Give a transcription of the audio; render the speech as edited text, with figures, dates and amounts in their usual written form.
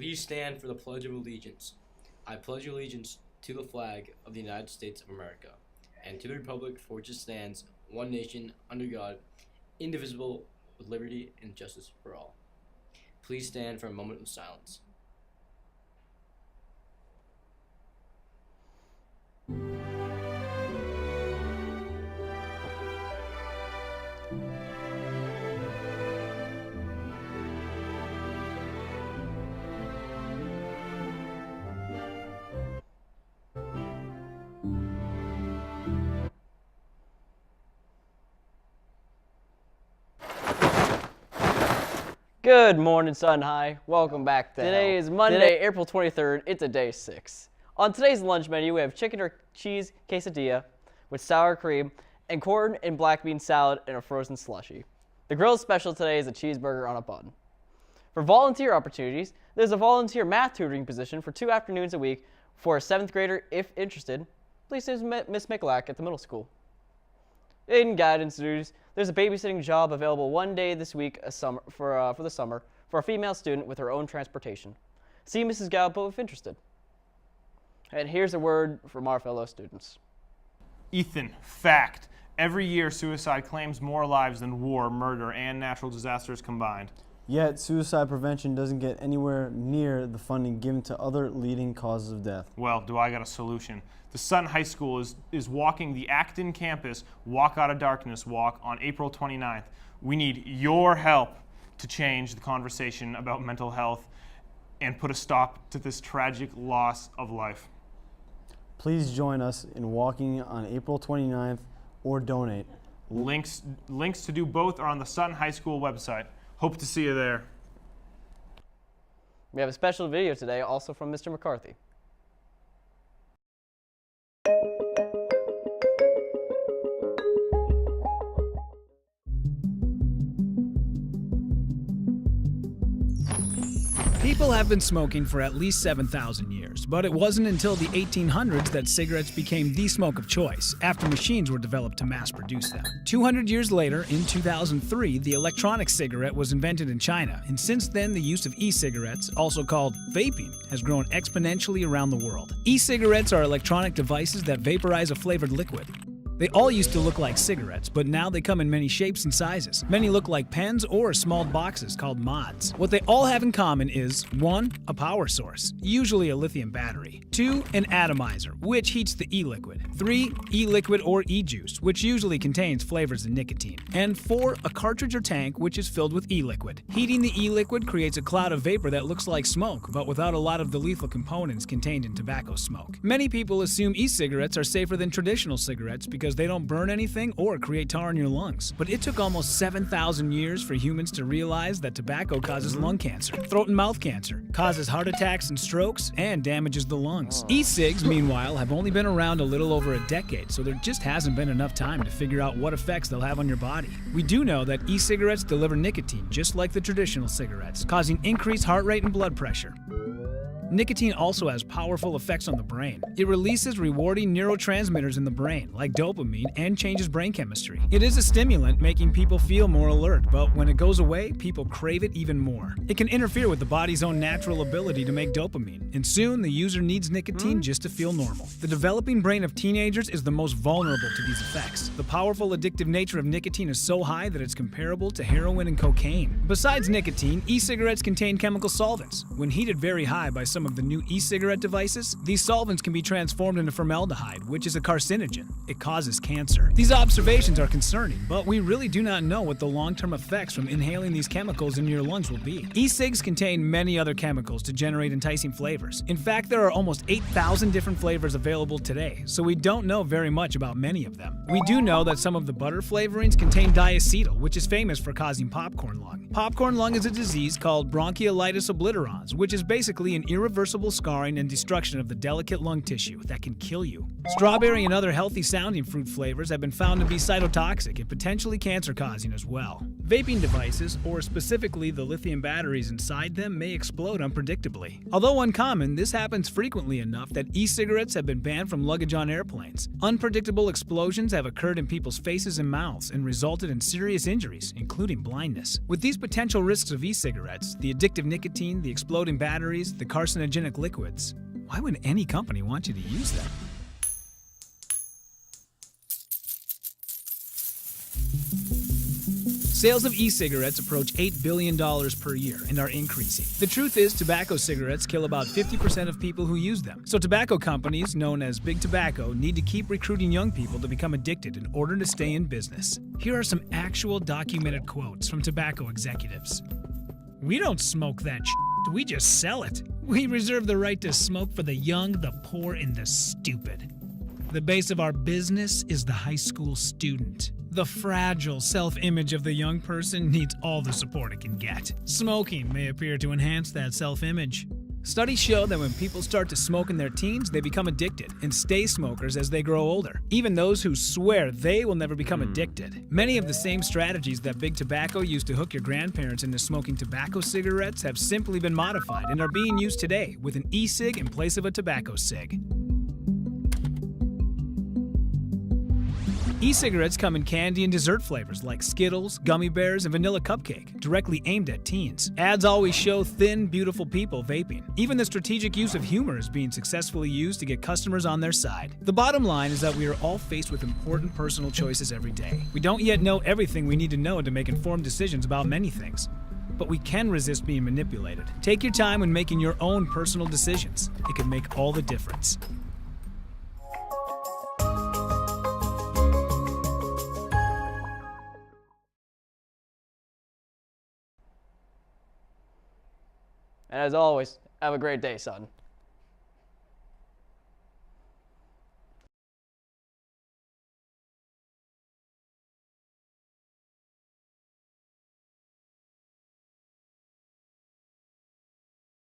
Please stand for the Pledge of Allegiance. I pledge allegiance to the flag of the United States of America and to the republic for which it stands, one nation, under God, indivisible, with liberty and justice for all. Please stand for a moment of silence. Good morning, Sun High. Welcome back. Today is Monday, April 23rd. It's a day 6. On today's lunch menu, we have chicken or cheese quesadilla with sour cream and corn and black bean salad and a frozen slushie. The grilled special today is a cheeseburger on a bun. For volunteer opportunities, there's a volunteer math tutoring position for 2 afternoons a week for a 7th grader. If interested, please see Miss Michalak at the middle school. In guidance duties, there's a babysitting job available 1 day this week for the summer for a female student with her own transportation. See Mrs. Galpo if interested. And here's a word from our fellow students. Ethan, fact. Every year, suicide claims more lives than war, murder, and natural disasters combined. Yet, suicide prevention doesn't get anywhere near the funding given to other leading causes of death. Well, do I got a solution. The Sutton High School is walking the Acton campus Walk Out of Darkness walk on April 29th. We need your help to change the conversation about mental health and put a stop to this tragic loss of life. Please join us in walking on April 29th or donate. Links to do both are on the Sutton High School website. Hope to see you there. We have a special video today also from Mr. McCarthy. People have been smoking for at least 7,000 years, but it wasn't until the 1800s that cigarettes became the smoke of choice, after machines were developed to mass produce them. 200 years later, in 2003, the electronic cigarette was invented in China, and since then the use of e-cigarettes, also called vaping, has grown exponentially around the world. E-cigarettes are electronic devices that vaporize a flavored liquid. They all used to look like cigarettes, but now they come in many shapes and sizes. Many look like pens or small boxes called mods. What they all have in common is 1. A power source, usually a lithium battery. 2. An atomizer, which heats the e-liquid. 3. E-liquid or e-juice, which usually contains flavors and nicotine. And 4. A cartridge or tank, which is filled with e-liquid. Heating the e-liquid creates a cloud of vapor that looks like smoke, but without a lot of the lethal components contained in tobacco smoke. Many people assume e-cigarettes are safer than traditional cigarettes because they don't burn anything or create tar in your lungs. But it took almost 7,000 years for humans to realize that tobacco causes lung cancer, throat and mouth cancer, causes heart attacks and strokes, and damages the lungs. E-cigs, meanwhile, have only been around a little over a decade, so there just hasn't been enough time to figure out what effects they'll have on your body. We do know that e-cigarettes deliver nicotine just like the traditional cigarettes, causing increased heart rate and blood pressure. Nicotine also has powerful effects on the brain. It releases rewarding neurotransmitters in the brain, like dopamine, and changes brain chemistry. It is a stimulant, making people feel more alert, but when it goes away, people crave it even more. It can interfere with the body's own natural ability to make dopamine, and soon the user needs nicotine just to feel normal. The developing brain of teenagers is the most vulnerable to these effects. The powerful addictive nature of nicotine is so high that it's comparable to heroin and cocaine. Besides nicotine, e-cigarettes contain chemical solvents. When heated very high by some of the new e-cigarette devices, these solvents can be transformed into formaldehyde, which is a carcinogen. It causes cancer. These observations are concerning, but we really do not know what the long-term effects from inhaling these chemicals in your lungs will be. E-cigs contain many other chemicals to generate enticing flavors. In fact, there are almost 8,000 different flavors available today, so we don't know very much about many of them. We do know that some of the butter flavorings contain diacetyl, which is famous for causing popcorn lung. Popcorn lung is a disease called bronchiolitis obliterans, which is basically an irritable irreversible scarring and destruction of the delicate lung tissue that can kill you. Strawberry and other healthy-sounding fruit flavors have been found to be cytotoxic and potentially cancer-causing as well. Vaping devices, or specifically the lithium batteries inside them, may explode unpredictably. Although uncommon, this happens frequently enough that e-cigarettes have been banned from luggage on airplanes. Unpredictable explosions have occurred in people's faces and mouths and resulted in serious injuries, including blindness. With these potential risks of e-cigarettes, the addictive nicotine, the exploding batteries, the carcinogenic liquids, why would any company want you to use them? Sales of e-cigarettes approach $8 billion per year and are increasing. The truth is, tobacco cigarettes kill about 50% of people who use them. So tobacco companies, known as Big Tobacco, need to keep recruiting young people to become addicted in order to stay in business. Here are some actual documented quotes from tobacco executives. "We don't smoke that shit, we just sell it. We reserve the right to smoke for the young, the poor, and the stupid. The base of our business is the high school student. The fragile self-image of the young person needs all the support it can get. Smoking may appear to enhance that self-image. Studies show that when people start to smoke in their teens, they become addicted and stay smokers as they grow older, even those who swear they will never become addicted. Many of the same strategies that Big Tobacco used to hook your grandparents into smoking tobacco cigarettes have simply been modified and are being used today with an e-cig in place of a tobacco cig. E-cigarettes come in candy and dessert flavors like Skittles, gummy bears, and vanilla cupcake, directly aimed at teens. Ads always show thin, beautiful people vaping. Even the strategic use of humor is being successfully used to get customers on their side. The bottom line is that we are all faced with important personal choices every day. We don't yet know everything we need to know to make informed decisions about many things, but we can resist being manipulated. Take your time when making your own personal decisions. It can make all the difference. And as always, have a great day, son.